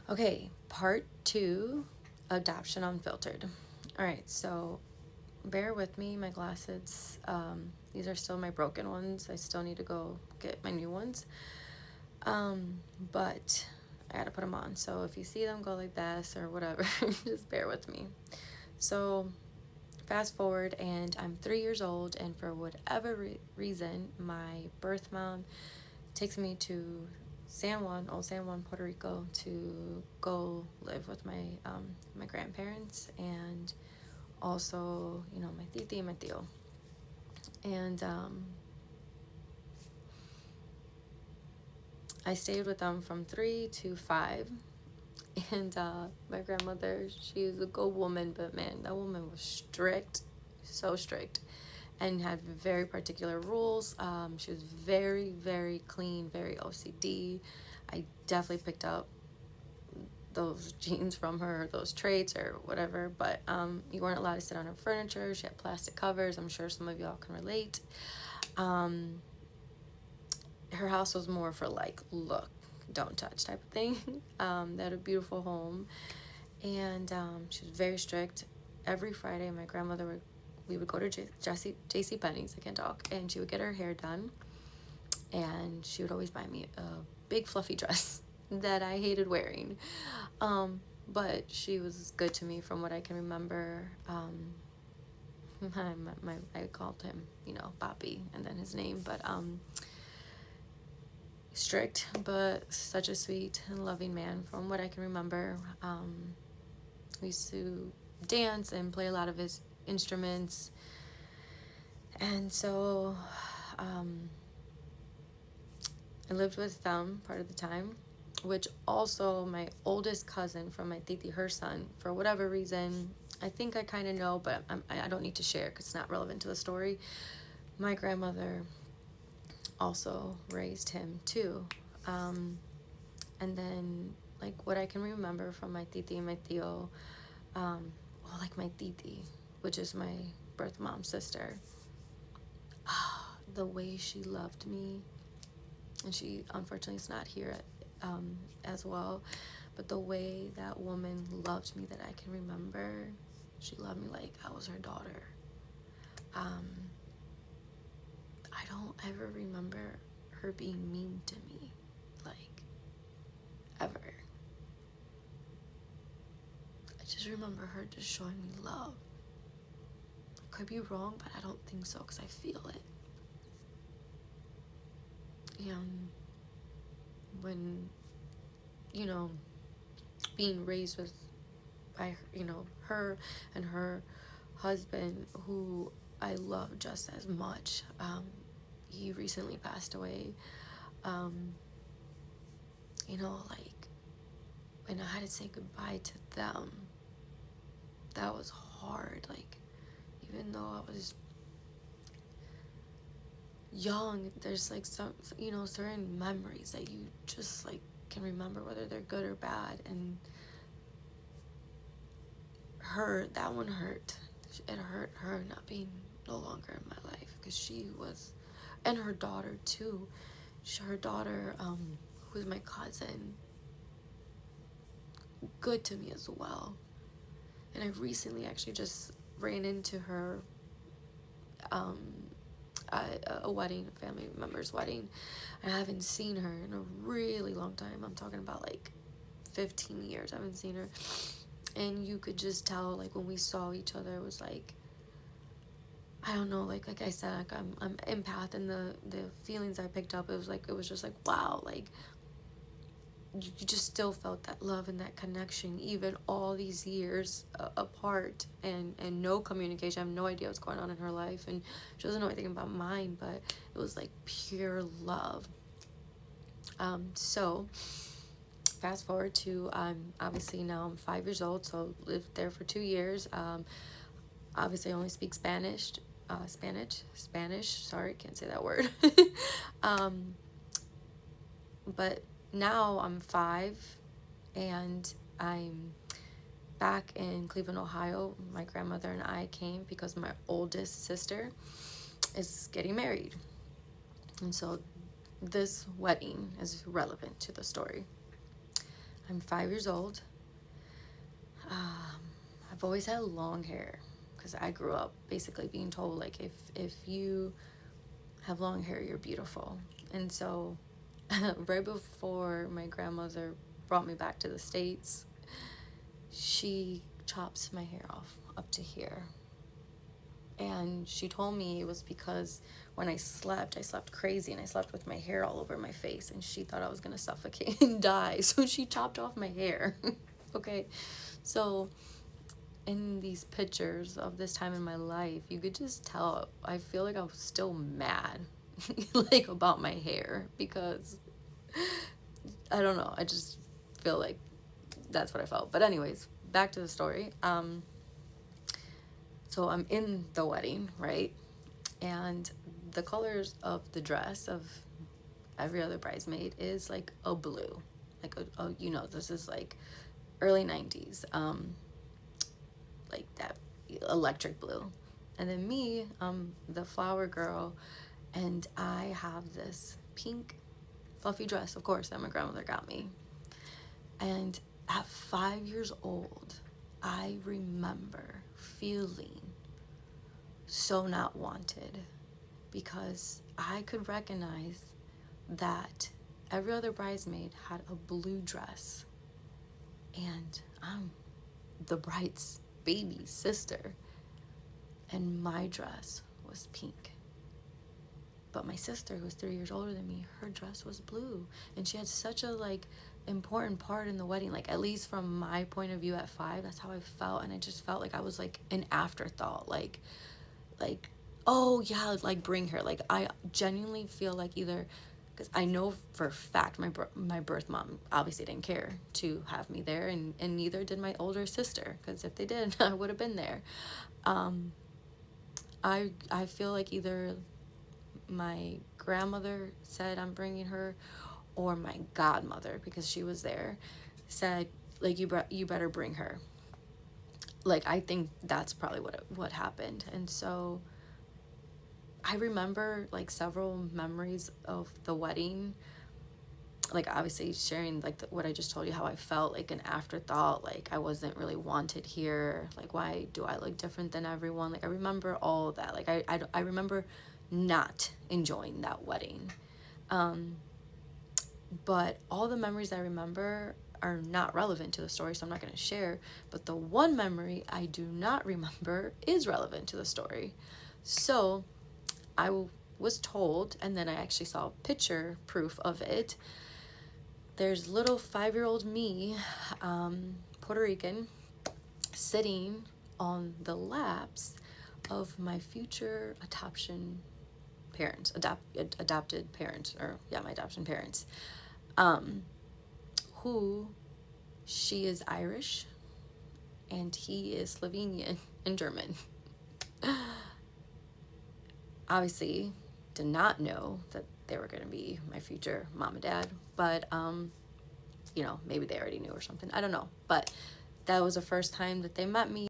Okay, part 2, adoption unfiltered. All right, so bear with me, my glasses. These are still my broken ones. I still need to go get my new ones. But I gotta put them on. So if you see them go like this or whatever, just bear with me. So fast forward, and I'm 3 years old, and for whatever reason, my birth mom takes me to Old San Juan, Puerto Rico, to go live with my grandparents, and also, my titi and my tío. And I stayed with them from 3 to 5. And my grandmother, she's a good woman, but man, that woman was strict, so strict, and had very particular rules. She was very, very clean, very OCD. I definitely picked up those genes from her, those traits or whatever, but you weren't allowed to sit on her furniture. She had plastic covers. I'm sure some of y'all can relate. Her house was more for like, look, don't touch type of thing. They had a beautiful home, and she was very strict. Every Friday, my grandmother we would go to JC Penney's, I can't talk, and she would get her hair done, and she would always buy me a big fluffy dress that I hated wearing. But she was good to me from what I can remember. I called him, Papi, and then his name, but strict, but such a sweet and loving man from what I can remember. We used to dance and play a lot of his instruments, and so I lived with them part of the time, which also my oldest cousin from my titi, her son, for whatever reason, I think I kind of know, but I don't need to share because it's not relevant to the story. My grandmother also raised him too. And then, like, what I can remember from my titi and my tío, like my titi, which is my birth mom's sister, the way she loved me, and she unfortunately is not here as well, but the way that woman loved me that I can remember, she loved me like I was her daughter. I don't ever remember her being mean to me, like, ever. I just remember her just showing me love. I could be wrong, but I don't think so because I feel it. And when, being raised with by, her and her husband, who I love just as much, he recently passed away. Like, when I had to say goodbye to them, that was hard. Like, even though I was young, there's like some, certain memories that you just like can remember, whether they're good or bad. And that one hurt. It hurt her not being no longer in my life, because she was, and her daughter too. Her daughter, who is my cousin, good to me as well. And I recently actually just ran into her at a wedding, a family member's wedding. I haven't seen her in a really long time. I'm talking about like 15 years I haven't seen her. And you could just tell, like, when we saw each other, it was like, I don't know, like I said, like I'm empath, and the feelings I picked up, it was just like, wow, like, you just still felt that love and that connection, even all these years apart, and no communication. I have no idea what's going on in her life, and she doesn't know anything about mine, but it was like pure love. So fast forward to, obviously now I'm 5 years old, so lived there for 2 years. Obviously I only speak Spanish, sorry, can't say that word. But now I'm 5, and I'm back in Cleveland, Ohio. My grandmother and I came because my oldest sister is getting married, and so this wedding is relevant to the story. I'm 5 years old. I've always had long hair because I grew up basically being told, like, if you have long hair, you're beautiful. And so right before my grandmother brought me back to the States, she chops my hair off up to here. And she told me it was because when I slept crazy, and I slept with my hair all over my face, and she thought I was gonna suffocate and die. So she chopped off my hair. Okay. So in these pictures of this time in my life, you could just tell I feel like I was still mad like about my hair, because I don't know, I just feel like that's what I felt. But anyways, back to the story. So I'm in the wedding, right? And the colors of the dress of every other bridesmaid is like a blue, like a you know, this is like early 90s, like that electric blue. And then me, the flower girl, and I have this pink fluffy dress, of course, that my grandmother got me. And at 5 years old, I remember feeling so not wanted, because I could recognize that every other bridesmaid had a blue dress, and I'm the bride's baby sister, and my dress was pink. But my sister, who was 3 years older than me, her dress was blue, and she had such a like important part in the wedding. Like, at least from my point of view at 5, that's how I felt. And I just felt like I was like an afterthought, like oh yeah, like bring her. Like, I genuinely feel like, either because I know for a fact my birth mom obviously didn't care to have me there, and neither did my older sister, because if they did, I would have been there. I feel like either my grandmother said I'm bringing her, or my godmother, because she was there, said, like, you better bring her. Like, I think that's probably what happened. And so I remember like several memories of the wedding, like obviously sharing like what I just told you, how I felt like an afterthought, like I wasn't really wanted here, like why do I look different than everyone. Like, I remember all of that. Like, I remember not enjoying that wedding. But all the memories I remember are not relevant to the story, so I'm not going to share. But the one memory I do not remember is relevant to the story. So I was told, and then I actually saw picture proof of it. There's little 5-year-old me, Puerto Rican, sitting on the laps of my future adoption parents, adopted parents, or yeah, my adoption parents, who, she is Irish and he is Slovenian and German. Obviously did not know that they were going to be my future mom and dad, but you know, maybe they already knew or something, I don't know. But that was the first time that they met me.